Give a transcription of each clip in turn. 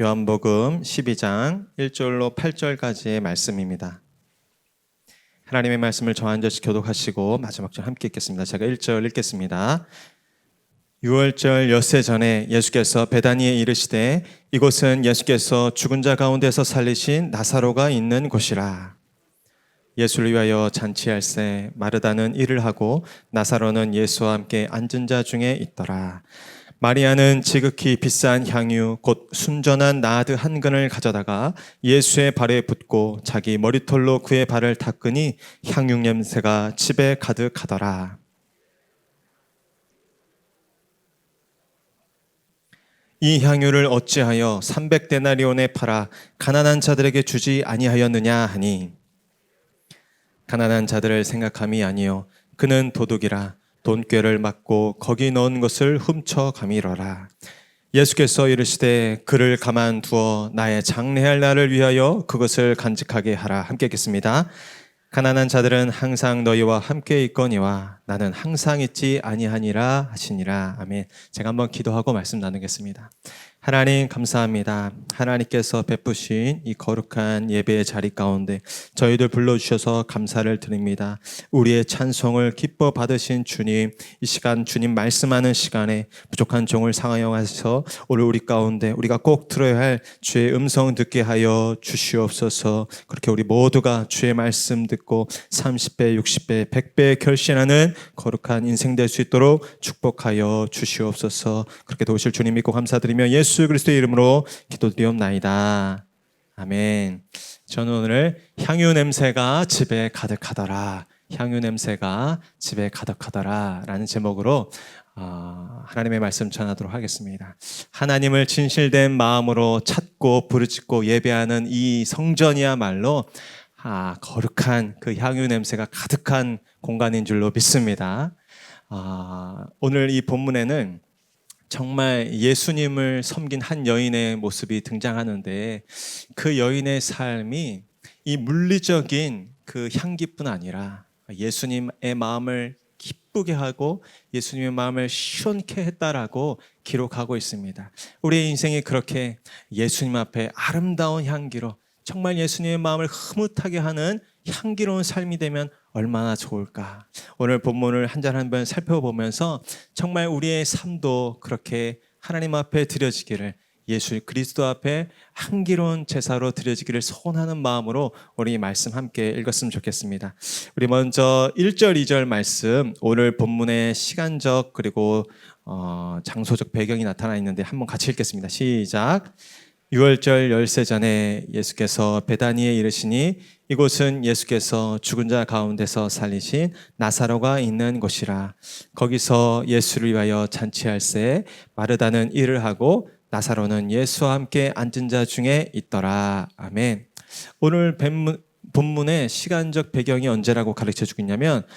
요한복음 12장 1절로 8절까지의 말씀입니다. 하나님의 말씀을 저 한 절씩 교독하시고 마지막 절 함께 읽겠습니다. 제가 1절 읽겠습니다. 유월절 엿새 전에 예수께서 베다니에 이르시되 이곳은 예수께서 죽은 자 가운데서 살리신 나사로가 있는 곳이라. 예수를 위하여 잔치할새 마르다는 일을 하고 나사로는 예수와 함께 앉은 자 중에 있더라. 마리아는 지극히 비싼 향유 곧 순전한 나드 한 근을 가져다가 예수의 발에 붓고 자기 머리털로 그의 발을 닦으니 향유 냄새가 집에 가득하더라. 이 향유를 어찌하여 300데나리온에 팔아 가난한 자들에게 주지 아니하였느냐 하니, 가난한 자들을 생각함이 아니요 그는 도둑이라 돈꾀를 맞고 거기 넣은 것을 훔쳐가미러라. 예수께서 이르시되 그를 가만두어 나의 장래할 날을 위하여 그것을 간직하게 하라. 함께 읽겠습니다. 가난한 자들은 항상 너희와 함께 있거니와 나는 항상 있지 아니하니라 하시니라. 아멘. 제가 한번 기도하고 말씀 나누겠습니다. 하나님 감사합니다. 하나님께서 베푸신 이 거룩한 예배의 자리 가운데 저희들 불러주셔서 감사를 드립니다. 우리의 찬송을 기뻐 받으신 주님, 이 시간 주님 말씀하는 시간에 부족한 종을 사용하셔서 오늘 우리 가운데 우리가 꼭 들어야 할 주의 음성 듣게 하여 주시옵소서. 그렇게 우리 모두가 주의 말씀 듣고 30배, 60배, 100배 결신하는 거룩한 인생 될 수 있도록 축복하여 주시옵소서. 그렇게 도우실 주님 믿고 감사드리며 예수 그리스도의 이름으로 기도드리옵나이다. 아멘. 저는 오늘 향유 냄새가 집에 가득하더라, 향유 냄새가 집에 가득하더라 라는 제목으로 하나님의 말씀 전하도록 하겠습니다. 하나님을 진실된 마음으로 찾고 부르짖고 예배하는 이 성전이야말로 거룩한 그 향유 냄새가 가득한 공간인 줄로 믿습니다. 오늘 이 본문에는 정말 예수님을 섬긴 한 여인의 모습이 등장하는데, 그 여인의 삶이 이 물리적인 그 향기뿐 아니라 예수님의 마음을 기쁘게 하고 예수님의 마음을 시원케 했다라고 기록하고 있습니다. 우리의 인생이 그렇게 예수님 앞에 아름다운 향기로 정말 예수님의 마음을 흐뭇하게 하는 향기로운 삶이 되면 얼마나 좋을까. 오늘 본문을 한 절 한 번 살펴보면서 정말 우리의 삶도 그렇게 하나님 앞에 드려지기를, 예수 그리스도 앞에 향기로운 제사로 드려지기를 소원하는 마음으로 우리 말씀 함께 읽었으면 좋겠습니다. 우리 먼저 1절 2절 말씀, 오늘 본문의 시간적 그리고 장소적 배경이 나타나 있는데 한번 같이 읽겠습니다. 시작. 유월절 엿새 전에 예수께서 베다니에 이르시니 이곳은 예수께서 죽은 자 가운데서 살리신 나사로가 있는 곳이라. 거기서 예수를 위하여 잔치할새 마르다는 일을 하고 나사로는 예수와 함께 앉은 자 중에 있더라. 아멘. 오늘 본문의 시간적 배경이 언제라고 가르쳐 주고 있냐면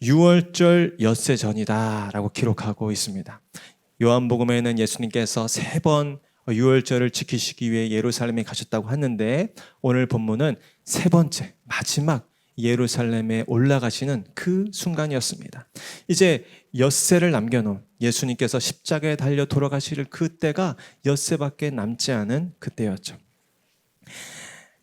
유월절 엿새 전이다 라고 기록하고 있습니다. 요한복음에는 예수님께서 3번 유월절을 지키시기 위해 예루살렘에 가셨다고 하는데, 오늘 본문은 3번째 마지막 예루살렘에 올라가시는 그 순간이었습니다. 이제 엿새를 남겨놓은 예수님께서 십자가에 달려 돌아가실 그때가 엿새밖에 남지 않은 그때였죠.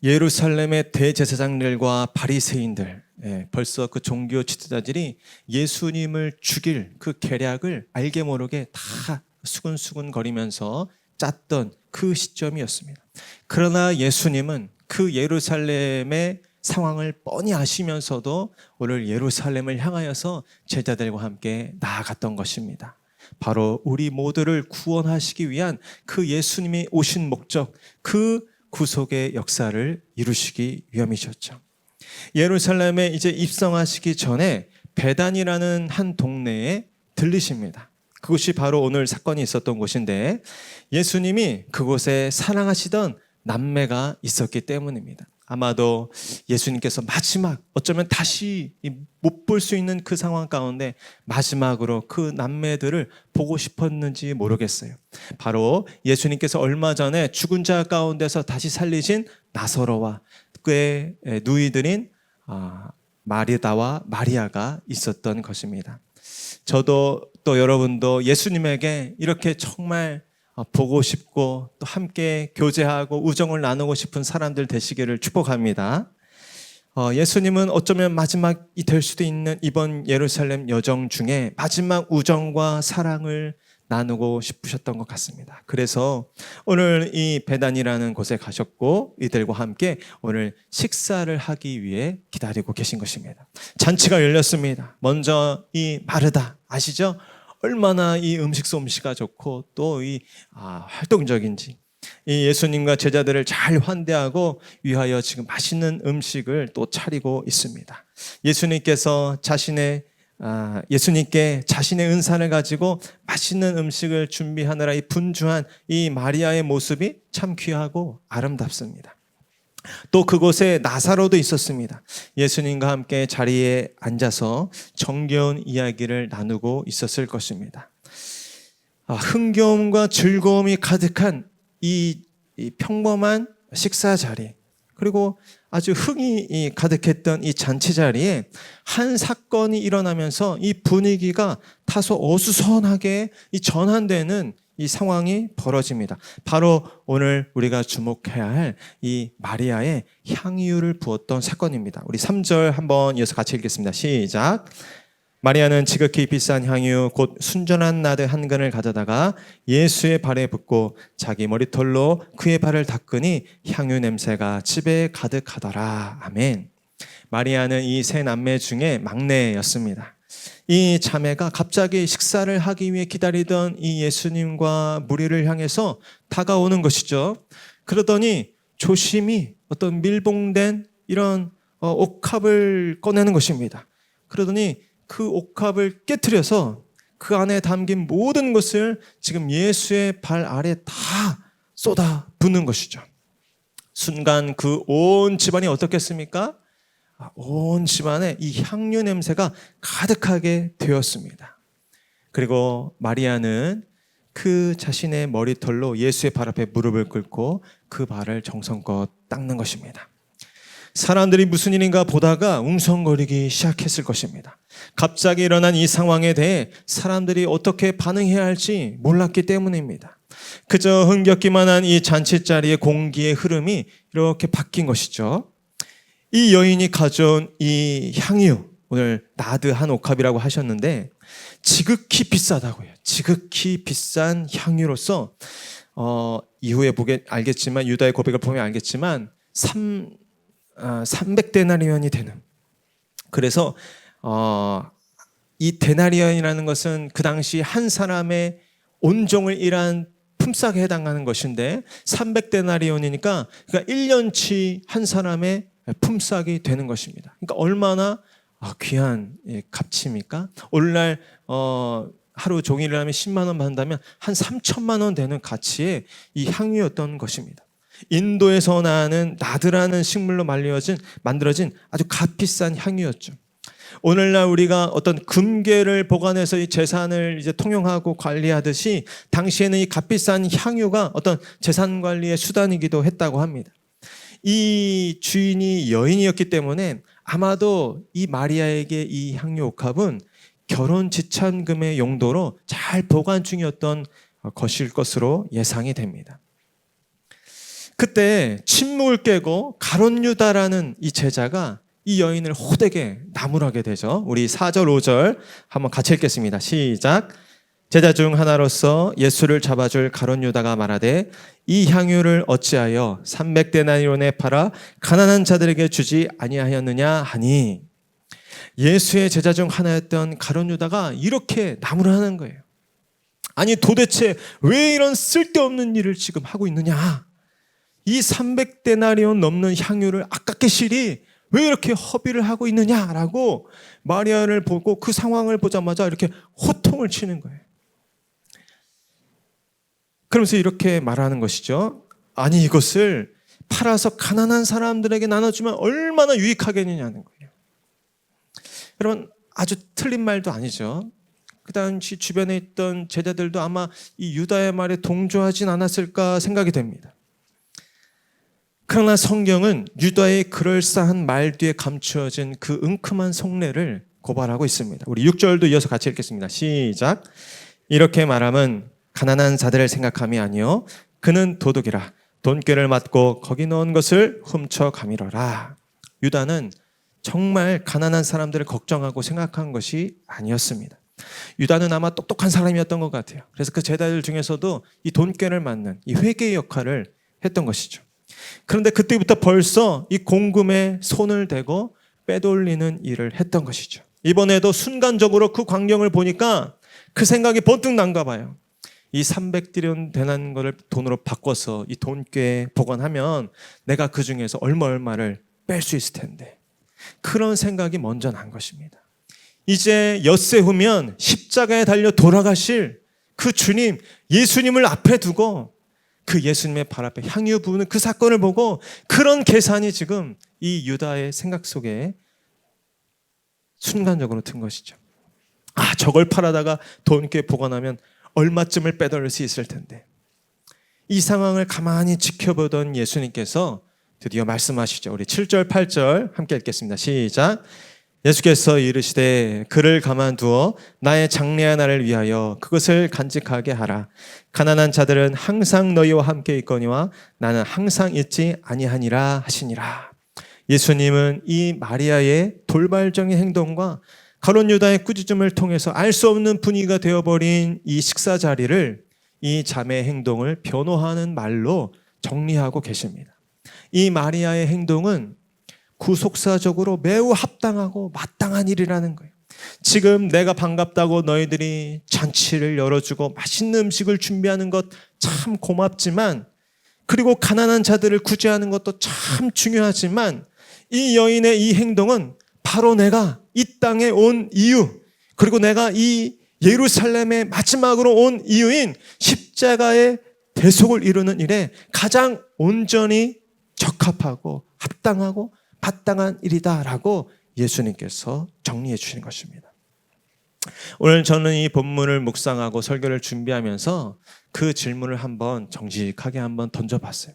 예루살렘의 대제사장들과 바리새인들, 벌써 그 종교 지도자들이 예수님을 죽일 그 계략을 알게 모르게 다 수근수근 거리면서 짰던 그 시점이었습니다. 그러나 예수님은 그 예루살렘의 상황을 뻔히 아시면서도 오늘 예루살렘을 향하여서 제자들과 함께 나아갔던 것입니다. 바로 우리 모두를 구원하시기 위한 그 예수님이 오신 목적, 그 구속의 역사를 이루시기 위함이셨죠. 예루살렘에 이제 입성하시기 전에 베단이라는 한 동네에 들리십니다. 그것이 바로 오늘 사건이 있었던 곳인데, 예수님이 그곳에 사랑하시던 남매가 있었기 때문입니다. 아마도 예수님께서 마지막, 어쩌면 다시 못 볼 수 있는 그 상황 가운데 마지막으로 그 남매들을 보고 싶었는지 모르겠어요. 바로 예수님께서 얼마 전에 죽은 자 가운데서 다시 살리신 나사로와 그의 누이들인 마르다와 마리아가 있었던 것입니다. 저도 또 여러분도 예수님에게 이렇게 정말 보고 싶고 또 함께 교제하고 우정을 나누고 싶은 사람들 되시기를 축복합니다. 예수님은 어쩌면 마지막이 될 수도 있는 이번 예루살렘 여정 중에 마지막 우정과 사랑을 나누고 싶으셨던 것 같습니다. 그래서 오늘 이 베단이라는 곳에 가셨고 이들과 함께 오늘 식사를 하기 위해 기다리고 계신 것입니다. 잔치가 열렸습니다. 먼저 이 마르다 아시죠? 얼마나 이 음식 솜씨가 좋고 또 이 활동적인지 이 예수님과 제자들을 잘 환대하고 위하여 지금 맛있는 음식을 또 차리고 있습니다. 예수님께 자신의 은사를 가지고 맛있는 음식을 준비하느라 이 분주한 이 마리아의 모습이 참 귀하고 아름답습니다. 또 그곳에 나사로도 있었습니다. 예수님과 함께 자리에 앉아서 정겨운 이야기를 나누고 있었을 것입니다. 흥겨움과 즐거움이 가득한 이 평범한 식사 자리, 그리고 아주 흥이 가득했던 이 잔치 자리에 한 사건이 일어나면서 이 분위기가 다소 어수선하게 전환되는 이 상황이 벌어집니다. 바로 오늘 우리가 주목해야 할 이 마리아의 향유를 부었던 사건입니다. 우리 3절 한번 이어서 같이 읽겠습니다. 시작. 마리아는 지극히 비싼 향유 곧 순전한 나드 한 근을 가져다가 예수의 발에 붓고 자기 머리털로 그의 발을 닦으니 향유 냄새가 집에 가득하더라. 아멘. 마리아는 이 세 남매 중에 막내였습니다. 이 자매가 갑자기 식사를 하기 위해 기다리던 이 예수님과 무리를 향해서 다가오는 것이죠. 그러더니 조심히 어떤 밀봉된 이런 옥합을 꺼내는 것입니다. 그러더니 그 옥합을 깨트려서 그 안에 담긴 모든 것을 지금 예수의 발 아래 다 쏟아 붓는 것이죠. 순간 그 온 집안이 어떻겠습니까? 온 집안에 이 향유 냄새가 가득하게 되었습니다. 그리고 마리아는 그 자신의 머리털로 예수의 발 앞에 무릎을 꿇고 그 발을 정성껏 닦는 것입니다. 사람들이 무슨 일인가 보다가 웅성거리기 시작했을 것입니다. 갑자기 일어난 이 상황에 대해 사람들이 어떻게 반응해야 할지 몰랐기 때문입니다. 그저 흥겹기만 한 이 잔치자리의 공기의 흐름이 이렇게 바뀐 것이죠. 이 여인이 가져온 이 향유, 오늘 나드 한 옥합이라고 하셨는데 지극히 비싸다고요. 지극히 비싼 향유로서 이후에 알겠지만 유다의 고백을 보면 알겠지만 300데나리온이 되는, 그래서 이 데나리온이라는 것은 그 당시 한 사람의 온종을 일한 품삯에 해당하는 것인데 300데나리온이니까 그러니까 1년치 한 사람의 품삯이 되는 것입니다. 그러니까 얼마나 귀한 값입니까? 오늘날 하루 종일 하면 10만 원 받는다면 한 3천만 원 되는 가치의 이 향유였던 것입니다. 인도에서 나는 나드라는 식물로 만들어진 아주 값비싼 향유였죠. 오늘날 우리가 어떤 금괴를 보관해서 이 재산을 이제 통용하고 관리하듯이 당시에는 이 값비싼 향유가 어떤 재산 관리의 수단이기도 했다고 합니다. 이 주인이 여인이었기 때문에 아마도 이 마리아에게 이 향유 옥합은 결혼 지참금의 용도로 잘 보관 중이었던 것일 것으로 예상이 됩니다. 그때 침묵을 깨고 가룟 유다라는 이 제자가 이 여인을 호되게 나무라게 되죠. 우리 4절 5절 한번 같이 읽겠습니다. 시작. 제자 중 하나로서 예수를 잡아줄 가룟 유다가 말하되 이 향유를 어찌하여 300데나리온에 팔아 가난한 자들에게 주지 아니하였느냐 하니, 예수의 제자 중 하나였던 가룟 유다가 이렇게 나무를 하는 거예요. 아니 도대체 왜 이런 쓸데없는 일을 지금 하고 있느냐, 이 300데나리온 넘는 향유를 아깝게 실이 왜 이렇게 허비를 하고 있느냐라고 마리아를 보고 그 상황을 보자마자 이렇게 호통을 치는 거예요. 그러면서 이렇게 말하는 것이죠. 아니 이것을 팔아서 가난한 사람들에게 나눠주면 얼마나 유익하겠느냐는 거예요. 여러분 아주 틀린 말도 아니죠. 그 당시 주변에 있던 제자들도 아마 이 유다의 말에 동조하진 않았을까 생각이 됩니다. 그러나 성경은 유다의 그럴싸한 말 뒤에 감추어진 그 은큼한 속내를 고발하고 있습니다. 우리 6절도 이어서 같이 읽겠습니다. 시작. 이렇게 말함은 가난한 자들을 생각함이 아니요 그는 도둑이라. 돈꾀를 맞고 거기 넣은 것을 훔쳐가미러라. 유다는 정말 가난한 사람들을 걱정하고 생각한 것이 아니었습니다. 유다는 아마 똑똑한 사람이었던 것 같아요. 그래서 그 제자들 중에서도 이 돈꾀를 맞는 이 회개의 역할을 했던 것이죠. 그런데 그때부터 벌써 이 공금에 손을 대고 빼돌리는 일을 했던 것이죠. 이번에도 순간적으로 그 광경을 보니까 그 생각이 번뜩 난가 봐요. 이 300디나리온 되는 거를 돈으로 바꿔서 이 돈꾀에 보관하면 내가 그 중에서 얼마를 뺄 수 있을 텐데, 그런 생각이 먼저 난 것입니다. 이제 엿새 후면 십자가에 달려 돌아가실 그 주님, 예수님을 앞에 두고 그 예수님의 발 앞에 향유 부는 그 사건을 보고 그런 계산이 지금 이 유다의 생각 속에 순간적으로 든 것이죠. 아, 저걸 팔아다가 돈께 보관하면 얼마쯤을 빼돌릴 수 있을 텐데. 이 상황을 가만히 지켜보던 예수님께서 드디어 말씀하시죠. 우리 7절 8절 함께 읽겠습니다. 시작. 예수께서 이르시되 그를 가만두어 나의 장래의 날을 위하여 그것을 간직하게 하라. 가난한 자들은 항상 너희와 함께 있거니와 나는 항상 있지 아니하니라 하시니라. 예수님은 이 마리아의 돌발적인 행동과 가룟 유다의 꾸짖음을 통해서 알 수 없는 분위기가 되어버린 이 식사 자리를, 이 자매의 행동을 변호하는 말로 정리하고 계십니다. 이 마리아의 행동은 구속사적으로 매우 합당하고 마땅한 일이라는 거예요. 지금 내가 반갑다고 너희들이 잔치를 열어주고 맛있는 음식을 준비하는 것 참 고맙지만, 그리고 가난한 자들을 구제하는 것도 참 중요하지만, 이 여인의 이 행동은 바로 내가 이 땅에 온 이유, 그리고 내가 이 예루살렘에 마지막으로 온 이유인 십자가의 대속을 이루는 일에 가장 온전히 적합하고 합당하고 마땅한 일이다라고 예수님께서 정리해 주시는 것입니다. 오늘 저는 이 본문을 묵상하고 설교를 준비하면서 그 질문을 한번 정직하게 한번 던져봤어요.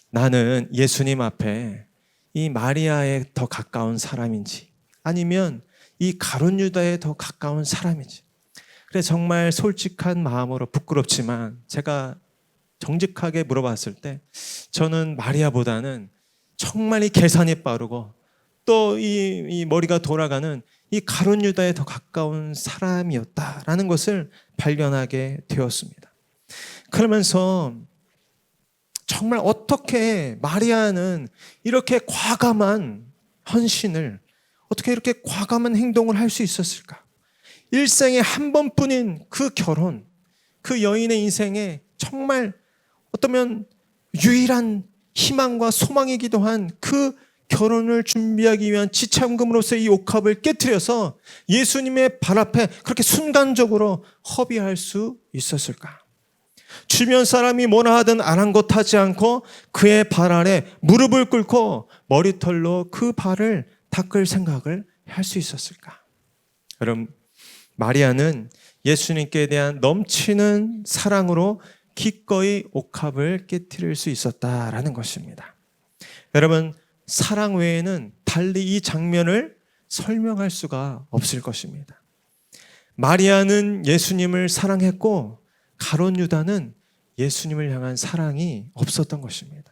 나는 예수님 앞에 이 마리아에 더 가까운 사람인지, 아니면 이 가룟 유다에 더 가까운 사람인지. 그래, 정말 솔직한 마음으로 부끄럽지만 제가 정직하게 물어봤을 때 저는 마리아보다는 정말 이 계산이 빠르고 또 이 머리가 돌아가는 이 가룟 유다에 더 가까운 사람이었다라는 것을 발견하게 되었습니다. 그러면서 정말 어떻게 마리아는 이렇게 과감한 헌신을, 어떻게 이렇게 과감한 행동을 할 수 있었을까? 일생에 한 번뿐인 그 결혼, 그 여인의 인생에 정말 어쩌면 유일한 희망과 소망이기도 한 그 결혼을 준비하기 위한 지참금으로서 이 옥합을 깨트려서 예수님의 발 앞에 그렇게 순간적으로 허비할 수 있었을까? 주변 사람이 뭐라 하든 아랑곳하지 않고 그의 발 아래 무릎을 꿇고 머리털로 그 발을 닦을 생각을 할 수 있었을까? 여러분, 마리아는 예수님께 대한 넘치는 사랑으로 기꺼이 옥합을 깨트릴 수 있었다라는 것입니다. 여러분, 사랑 외에는 달리 이 장면을 설명할 수가 없을 것입니다. 마리아는 예수님을 사랑했고 가룟 유다는 예수님을 향한 사랑이 없었던 것입니다.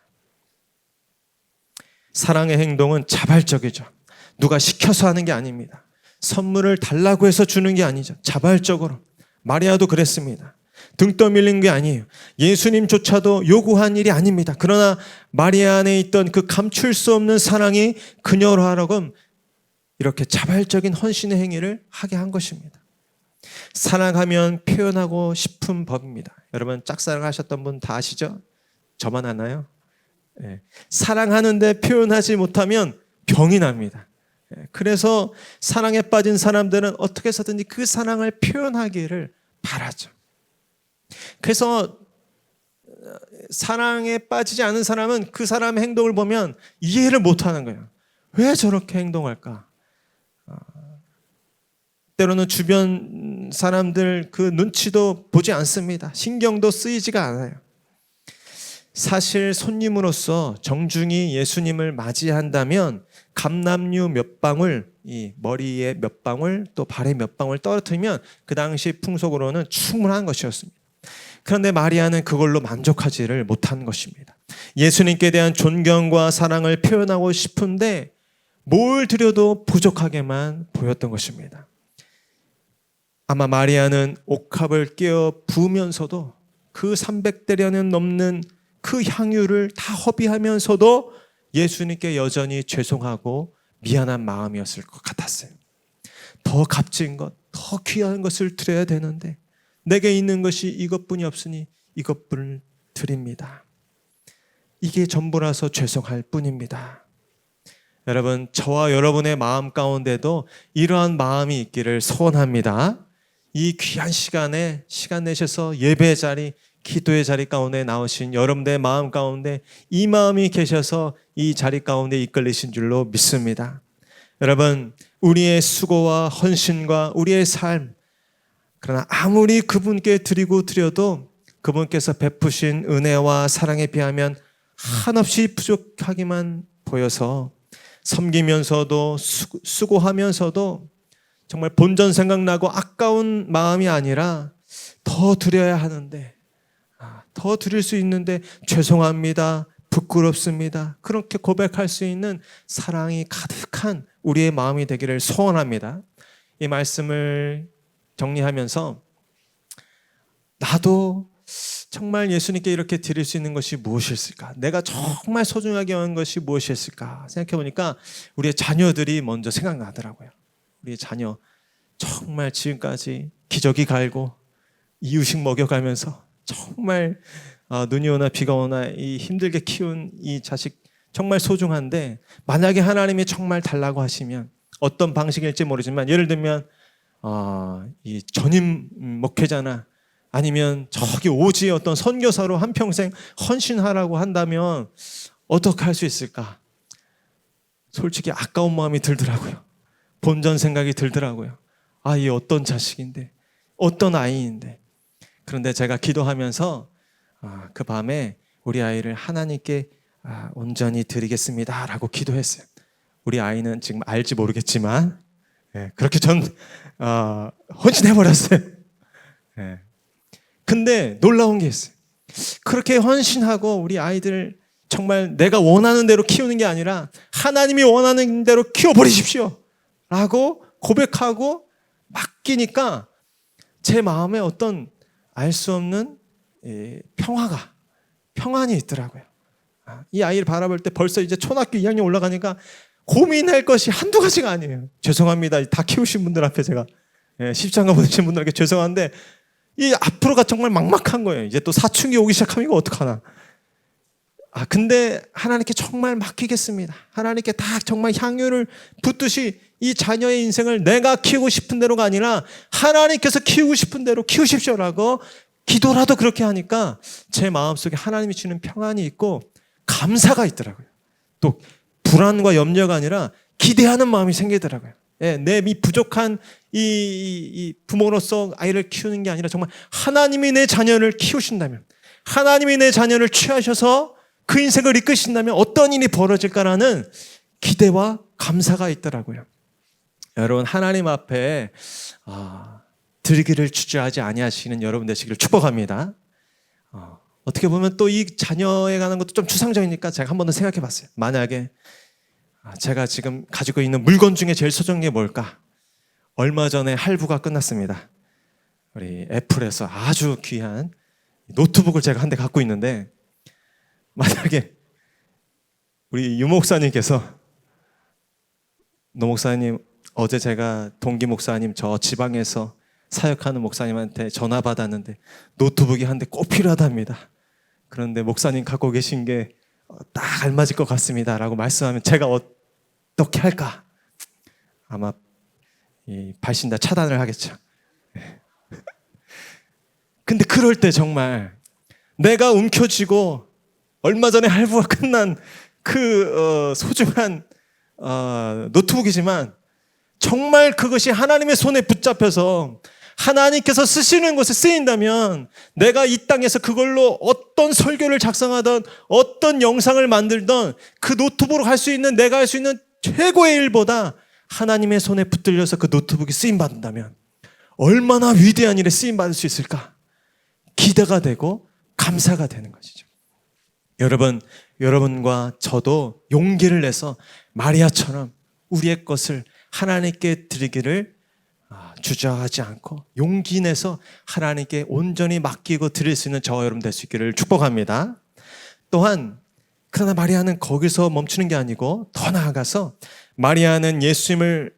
사랑의 행동은 자발적이죠. 누가 시켜서 하는 게 아닙니다. 선물을 달라고 해서 주는 게 아니죠. 자발적으로. 마리아도 그랬습니다. 등 떠밀린 게 아니에요. 예수님조차도 요구한 일이 아닙니다. 그러나 마리아 안에 있던 그 감출 수 없는 사랑이 그녀로 하여금 이렇게 자발적인 헌신의 행위를 하게 한 것입니다. 사랑하면 표현하고 싶은 법입니다. 여러분, 짝사랑하셨던 분 다 아시죠? 저만 아나요? 네. 사랑하는데 표현하지 못하면 병이 납니다. 그래서 사랑에 빠진 사람들은 어떻게 해서든지 그 사랑을 표현하기를 바라죠. 그래서 사랑에 빠지지 않은 사람은 그 사람의 행동을 보면 이해를 못하는 거예요. 왜 저렇게 행동할까? 때로는 주변 사람들 그 눈치도 보지 않습니다. 신경도 쓰이지가 않아요. 사실 손님으로서 정중히 예수님을 맞이한다면 감람유 몇 방울, 이 머리에 몇 방울, 또 발에 몇 방울 떨어뜨리면 그 당시 풍속으로는 충분한 것이었습니다. 그런데 마리아는 그걸로 만족하지를 못한 것입니다. 예수님께 대한 존경과 사랑을 표현하고 싶은데 뭘 드려도 부족하게만 보였던 것입니다. 아마 마리아는 옥합을 깨어 부으면서도 그 300대려는 넘는 그 향유를 다 허비하면서도 예수님께 여전히 죄송하고 미안한 마음이었을 것 같았어요. 더 값진 것, 더 귀한 것을 드려야 되는데 내게 있는 것이 이것뿐이 없으니 이것뿐을 드립니다. 이게 전부라서 죄송할 뿐입니다. 여러분, 저와 여러분의 마음 가운데도 이러한 마음이 있기를 소원합니다. 이 귀한 시간에 시간 내셔서 예배의 자리, 기도의 자리 가운데 나오신 여러분의 마음 가운데 이 마음이 계셔서 이 자리 가운데 이끌리신 줄로 믿습니다. 여러분, 우리의 수고와 헌신과 우리의 삶, 그러나 아무리 그분께 드려도 그분께서 베푸신 은혜와 사랑에 비하면 한없이 부족하기만 보여서 섬기면서도 수고하면서도 정말 본전 생각나고 아까운 마음이 아니라 더 드려야 하는데, 더 드릴 수 있는데 죄송합니다, 부끄럽습니다, 그렇게 고백할 수 있는 사랑이 가득한 우리의 마음이 되기를 소원합니다. 이 말씀을 정리하면서 나도 정말 예수님께 이렇게 드릴 수 있는 것이 무엇이었을까? 내가 정말 소중하게 여긴 것이 무엇이었을까? 생각해 보니까 우리의 자녀들이 먼저 생각나더라고요. 우리의 자녀 정말 지금까지 기저귀 갈고 이유식 먹여가면서 정말 눈이 오나 비가 오나 이 힘들게 키운 이 자식 정말 소중한데, 만약에 하나님이 정말 달라고 하시면 어떤 방식일지 모르지만 예를 들면 이 전임 목회자나 아니면 저기 오지의 어떤 선교사로 한평생 헌신하라고 한다면 어떻게 할 수 있을까? 솔직히 아까운 마음이 들더라고요. 본전 생각이 들더라고요. 이 어떤 자식인데, 어떤 아이인데. 그런데 제가 기도하면서 그 밤에 우리 아이를 하나님께 온전히 드리겠습니다 라고 기도했어요. 우리 아이는 지금 알지 모르겠지만 그렇게 전 헌신해버렸어요. 근데 놀라운 게 있어요. 그렇게 헌신하고 우리 아이들 정말 내가 원하는 대로 키우는 게 아니라 하나님이 원하는 대로 키워버리십시오 라고 고백하고 맡기니까 제 마음에 어떤 알 수 없는 평안이 있더라고요. 이 아이를 바라볼 때 벌써 이제 초등학교 2학년 올라가니까 고민할 것이 한두 가지가 아니에요. 죄송합니다. 다 키우신 분들 앞에 제가 십자가 보내신 분들에게 죄송한데 이 앞으로가 정말 막막한 거예요. 이제 또 사춘기 오기 시작하면 이거 어떡하나. 근데 하나님께 정말 맡기겠습니다. 하나님께 다 정말 향유를 붓듯이 이 자녀의 인생을 내가 키우고 싶은 대로가 아니라 하나님께서 키우고 싶은 대로 키우십시오라고 기도라도 그렇게 하니까 제 마음속에 하나님이 주는 평안이 있고 감사가 있더라고요. 또 불안과 염려가 아니라 기대하는 마음이 생기더라고요. 내 이 부족한 이 부모로서 아이를 키우는 게 아니라 정말 하나님이 내 자녀를 키우신다면, 하나님이 내 자녀를 취하셔서 그 인생을 이끄신다면 어떤 일이 벌어질까라는 기대와 감사가 있더라고요. 여러분, 하나님 앞에 드리기를 주저하지 아니하시는 여러분 되시기를 축복합니다. 어떻게 보면 또 이 자녀에 관한 것도 좀 추상적이니까 제가 한 번 더 생각해 봤어요. 만약에 제가 지금 가지고 있는 물건 중에 제일 소중한 게 뭘까? 얼마 전에 할부가 끝났습니다. 우리 애플에서 아주 귀한 노트북을 제가 한 대 갖고 있는데, 만약에 우리 유 목사님께서 노 목사님, 어제 제가 동기 목사님 저 지방에서 사역하는 목사님한테 전화 받았는데 노트북이 한 대 꼭 필요하답니다. 그런데 목사님 갖고 계신 게 딱 알맞을 것 같습니다 라고 말씀하면 제가 어떻게 할까? 아마 이 발신다 차단을 하겠죠. 근데 그럴 때 정말 내가 움켜쥐고 얼마 전에 할부가 끝난 그 소중한 노트북이지만 정말 그것이 하나님의 손에 붙잡혀서 하나님께서 쓰시는 곳에 쓰인다면 내가 이 땅에서 그걸로 어떤 설교를 작성하던 어떤 영상을 만들던 그 노트북으로 할 수 있는, 내가 할 수 있는 최고의 일보다 하나님의 손에 붙들려서 그 노트북이 쓰임받는다면 얼마나 위대한 일에 쓰임받을 수 있을까? 기대가 되고 감사가 되는 것이죠. 여러분과 저도 용기를 내서 마리아처럼 우리의 것을 하나님께 드리기를 주저하지 않고 용기 내서 하나님께 온전히 맡기고 드릴 수 있는 저와 여러분 될 수 있기를 축복합니다. 또한 그러나 마리아는 거기서 멈추는 게 아니고 더 나아가서 마리아는 예수님께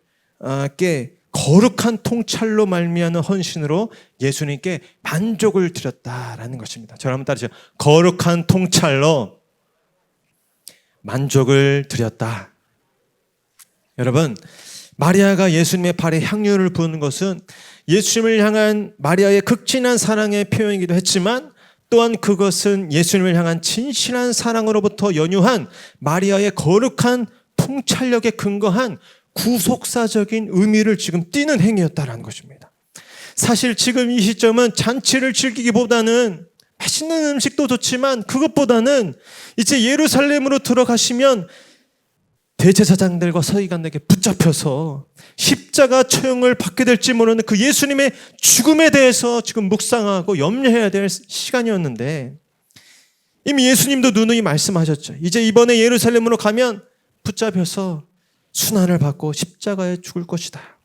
거룩한 통찰로 말미암은 헌신으로 예수님께 만족을 드렸다라는 것입니다. 저를 한번 따르세요. 거룩한 통찰로 만족을 드렸다. 여러분, 마리아가 예수님의 발에 향유를 부은 것은 예수님을 향한 마리아의 극진한 사랑의 표현이기도 했지만 또한 그것은 예수님을 향한 진실한 사랑으로부터 연유한 마리아의 거룩한 통찰력에 근거한 구속사적인 의미를 지금 띠는 행위였다라는 것입니다. 사실 지금 이 시점은 잔치를 즐기기보다는 맛있는 음식도 좋지만 그것보다는 이제 예루살렘으로 들어가시면 대제사장들과 서기관들에게 붙잡혀서 십자가 처형을 받게 될지 모르는 그 예수님의 죽음에 대해서 지금 묵상하고 염려해야 될 시간이었는데 이미 예수님도 누누이 말씀하셨죠. 이제 이번에 예루살렘으로 가면 붙잡혀서 순환을 받고 십자가에 죽을 것이다.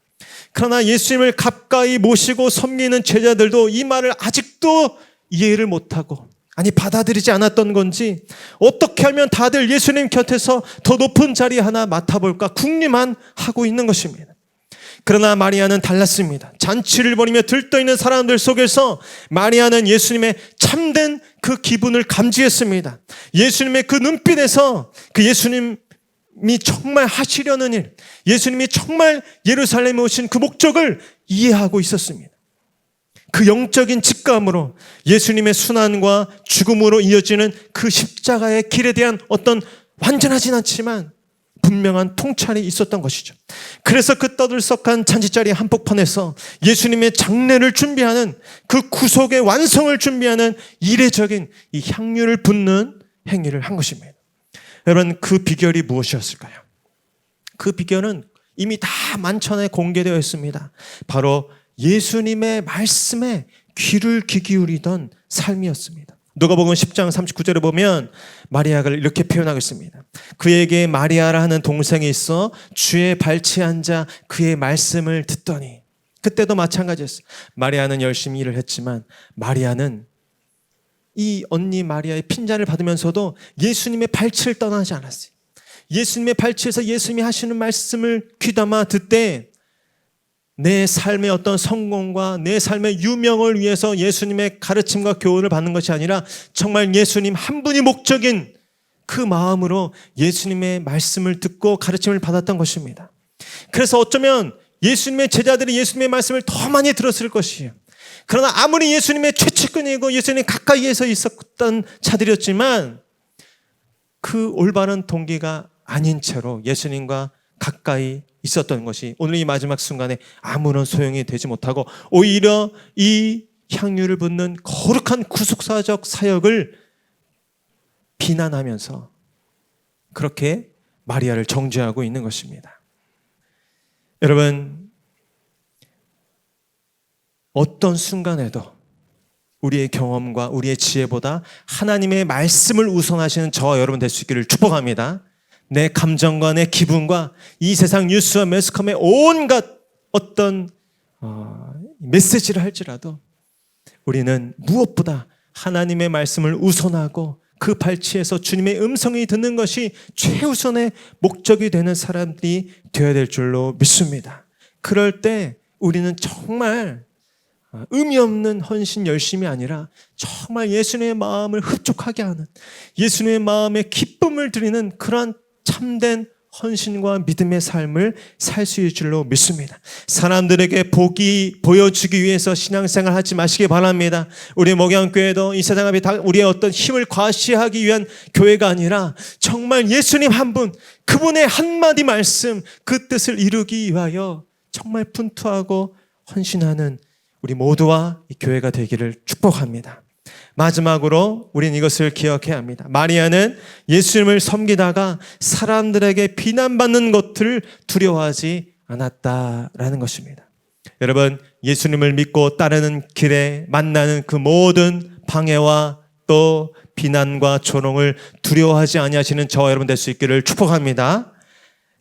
그러나 예수님을 가까이 모시고 섬기는 제자들도 이 말을 아직도 이해를 못하고 받아들이지 않았던 건지 어떻게 하면 다들 예수님 곁에서 더 높은 자리 하나 맡아볼까 궁리만 하고 있는 것입니다. 그러나 마리아는 달랐습니다. 잔치를 벌이며 들떠있는 사람들 속에서 마리아는 예수님의 참된 그 기분을 감지했습니다. 예수님의 그 눈빛에서 그 예수님이 정말 하시려는 일, 예수님이 정말 예루살렘에 오신 그 목적을 이해하고 있었습니다. 그 영적인 직감으로 예수님의 순환과 죽음으로 이어지는 그 십자가의 길에 대한 어떤 완전하진 않지만 분명한 통찰이 있었던 것이죠. 그래서 그 떠들썩한 잔치자리 한복판에서 예수님의 장례를 준비하는 그 구속의 완성을 준비하는 이례적인 이 향유를 붓는 행위를 한 것입니다. 여러분, 그 비결이 무엇이었을까요? 그 비결은 이미 다 만천에 공개되어 있습니다. 바로 예수님의 말씀에 귀를 기울이던 삶이었습니다. 누가복음 10장 39절에 보면 마리아가 이렇게 표현하고 있습니다. 그에게 마리아라 하는 동생이 있어 주의 발치에 앉아 그의 말씀을 듣더니, 그때도 마찬가지였어요. 마리아는 열심히 일을 했지만 마리아는 이 언니 마리아의 핀잔을 받으면서도 예수님의 발치를 떠나지 않았어요. 예수님의 발치에서 예수님이 하시는 말씀을 귀담아 듣되 내 삶의 어떤 성공과 내 삶의 유명을 위해서 예수님의 가르침과 교훈을 받는 것이 아니라 정말 예수님 한 분이 목적인 그 마음으로 예수님의 말씀을 듣고 가르침을 받았던 것입니다. 그래서 어쩌면 예수님의 제자들이 예수님의 말씀을 더 많이 들었을 것이에요. 그러나 아무리 예수님의 최측근이고 예수님 가까이에서 있었던 자들이었지만 그 올바른 동기가 아닌 채로 예수님과 가까이 있었던 것이 오늘 이 마지막 순간에 아무런 소용이 되지 못하고 오히려 이 향유를 붓는 거룩한 구속사적 사역을 비난하면서 그렇게 마리아를 정죄하고 있는 것입니다. 여러분, 어떤 순간에도 우리의 경험과 우리의 지혜보다 하나님의 말씀을 우선하시는 저와 여러분 될 수 있기를 축복합니다. 내 감정과 내 기분과 이 세상 뉴스와 매스컴의 온갖 어떤 메시지를 할지라도 우리는 무엇보다 하나님의 말씀을 우선하고 그 발치에서 주님의 음성이 듣는 것이 최우선의 목적이 되는 사람들이 되어야 될 줄로 믿습니다. 그럴 때 우리는 정말 의미 없는 헌신 열심이 아니라 정말 예수님의 마음을 흡족하게 하는, 예수님의 마음에 기쁨을 드리는 그런 참된 헌신과 믿음의 삶을 살 수 있을 줄로 믿습니다. 사람들에게 보여주기 위해서 신앙생활 하지 마시기 바랍니다. 우리 목양교회도 이 세상 앞에 우리의 어떤 힘을 과시하기 위한 교회가 아니라 정말 예수님 한 분, 그분의 한마디 말씀, 그 뜻을 이루기 위하여 정말 분투하고 헌신하는 우리 모두와 이 교회가 되기를 축복합니다. 마지막으로 우리는 이것을 기억해야 합니다. 마리아는 예수님을 섬기다가 사람들에게 비난받는 것들을 두려워하지 않았다라는 것입니다. 여러분, 예수님을 믿고 따르는 길에 만나는 그 모든 방해와 또 비난과 조롱을 두려워하지 아니하시는 저와 여러분 될 수 있기를 축복합니다.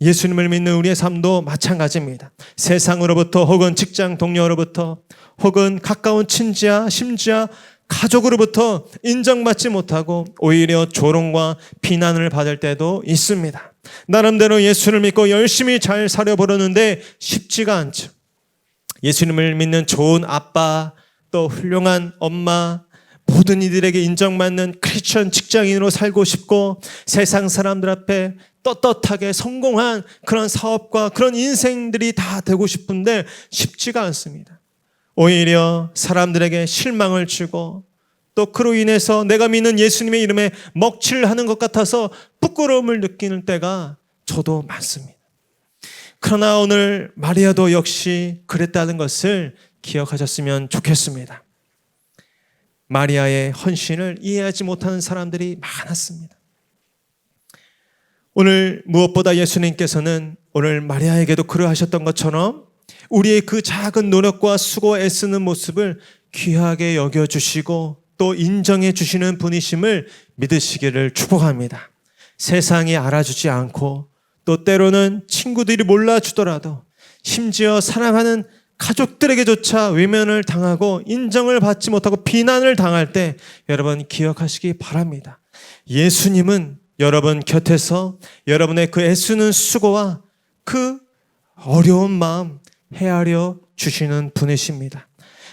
예수님을 믿는 우리의 삶도 마찬가지입니다. 세상으로부터 혹은 직장 동료로부터 혹은 가까운 친지야 심지어 가족으로부터 인정받지 못하고 오히려 조롱과 비난을 받을 때도 있습니다. 나름대로 예수를 믿고 열심히 잘 살아보려는데 쉽지가 않죠. 예수님을 믿는 좋은 아빠, 또 훌륭한 엄마, 모든 이들에게 인정받는 크리스천 직장인으로 살고 싶고 세상 사람들 앞에 떳떳하게 성공한 그런 사업과 그런 인생들이 다 되고 싶은데 쉽지가 않습니다. 오히려 사람들에게 실망을 주고 또 그로 인해서 내가 믿는 예수님의 이름에 먹칠하는 것 같아서 부끄러움을 느끼는 때가 저도 많습니다. 그러나 오늘 마리아도 역시 그랬다는 것을 기억하셨으면 좋겠습니다. 마리아의 헌신을 이해하지 못하는 사람들이 많았습니다. 오늘 무엇보다 예수님께서는 오늘 마리아에게도 그러하셨던 것처럼 우리의 그 작은 노력과 수고 애쓰는 모습을 귀하게 여겨주시고 또 인정해 주시는 분이심을 믿으시기를 축복합니다. 세상이 알아주지 않고 또 때로는 친구들이 몰라주더라도 심지어 사랑하는 가족들에게조차 외면을 당하고 인정을 받지 못하고 비난을 당할 때 여러분 기억하시기 바랍니다. 예수님은 여러분 곁에서 여러분의 그 애쓰는 수고와 그 어려운 마음 헤아려 주시는 분이십니다.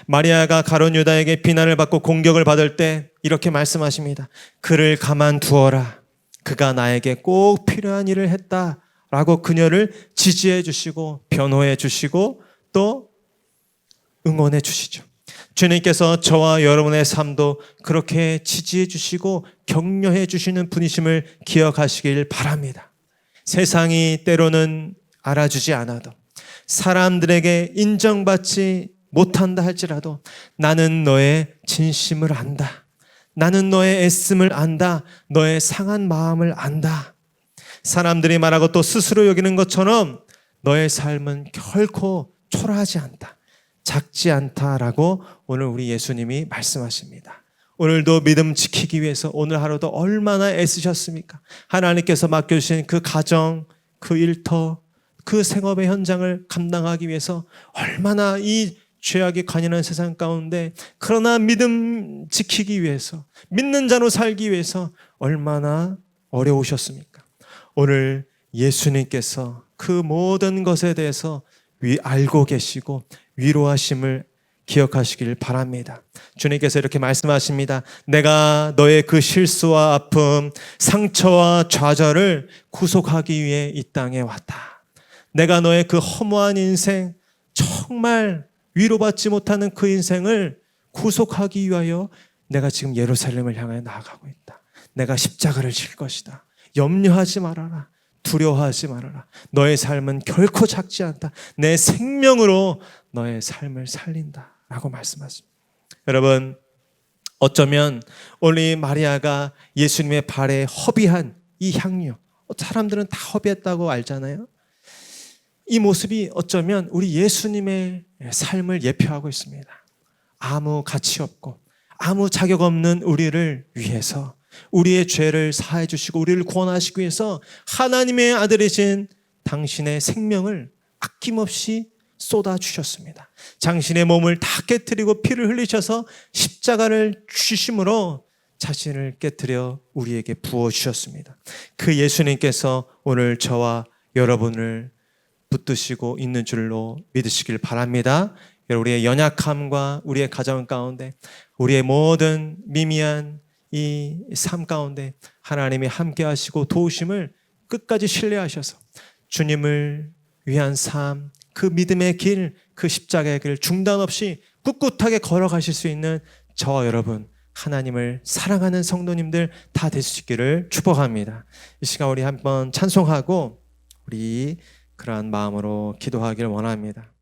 마리아가 가룟 유다에게 비난을 받고 공격을 받을 때 이렇게 말씀하십니다. 그를 가만두어라. 그가 나에게 꼭 필요한 일을 했다라고 그녀를 지지해 주시고 변호해 주시고 또 응원해 주시죠. 주님께서 저와 여러분의 삶도 그렇게 지지해 주시고 격려해 주시는 분이심을 기억하시길 바랍니다. 세상이 때로는 알아주지 않아도 사람들에게 인정받지 못한다 할지라도 나는 너의 진심을 안다. 나는 너의 애씀을 안다. 너의 상한 마음을 안다. 사람들이 말하고 또 스스로 여기는 것처럼 너의 삶은 결코 초라하지 않다. 작지 않다라고 오늘 우리 예수님이 말씀하십니다. 오늘도 믿음 지키기 위해서 오늘 하루도 얼마나 애쓰셨습니까? 하나님께서 맡겨주신 그 가정, 그 일터, 그 생업의 현장을 감당하기 위해서 얼마나 이 죄악이 관연한 세상 가운데 그러나 믿음 지키기 위해서 믿는 자로 살기 위해서 얼마나 어려우셨습니까? 오늘 예수님께서 그 모든 것에 대해서 알고 계시고 위로하심을 기억하시길 바랍니다. 주님께서 이렇게 말씀하십니다. 내가 너의 그 실수와 아픔, 상처와 좌절을 구속하기 위해 이 땅에 왔다. 내가 너의 그 허무한 인생, 정말 위로받지 못하는 그 인생을 구속하기 위하여 내가 지금 예루살렘을 향해 나아가고 있다. 내가 십자가를 질 것이다. 염려하지 말아라. 두려워하지 말아라. 너의 삶은 결코 작지 않다. 내 생명으로 너의 삶을 살린다. 라고 말씀하십니다. 여러분, 어쩌면 오늘 마리아가 예수님의 발에 허비한 이 향유, 사람들은 다 허비했다고 알잖아요. 이 모습이 어쩌면 우리 예수님의 삶을 예표하고 있습니다. 아무 가치 없고 아무 자격 없는 우리를 위해서 우리의 죄를 사해 주시고 우리를 구원하시기 위해서 하나님의 아들이신 당신의 생명을 아낌없이 쏟아 주셨습니다. 당신의 몸을 다 깨트리고 피를 흘리셔서 십자가를 주심으로 자신을 깨트려 우리에게 부어 주셨습니다. 그 예수님께서 오늘 저와 여러분을 붙드시고 있는 줄로 믿으시길 바랍니다. 우리의 연약함과 우리의 가정 가운데 우리의 모든 미미한 이 삶 가운데 하나님이 함께 하시고 도우심을 끝까지 신뢰하셔서 주님을 위한 삶, 그 믿음의 길, 그 십자가의 길 중단 없이 꿋꿋하게 걸어가실 수 있는 저와 여러분, 하나님을 사랑하는 성도님들 다 될 수 있기를 축복합니다. 이 시간 우리 한번 찬송하고 우리 그러한 마음으로 기도하기를 원합니다.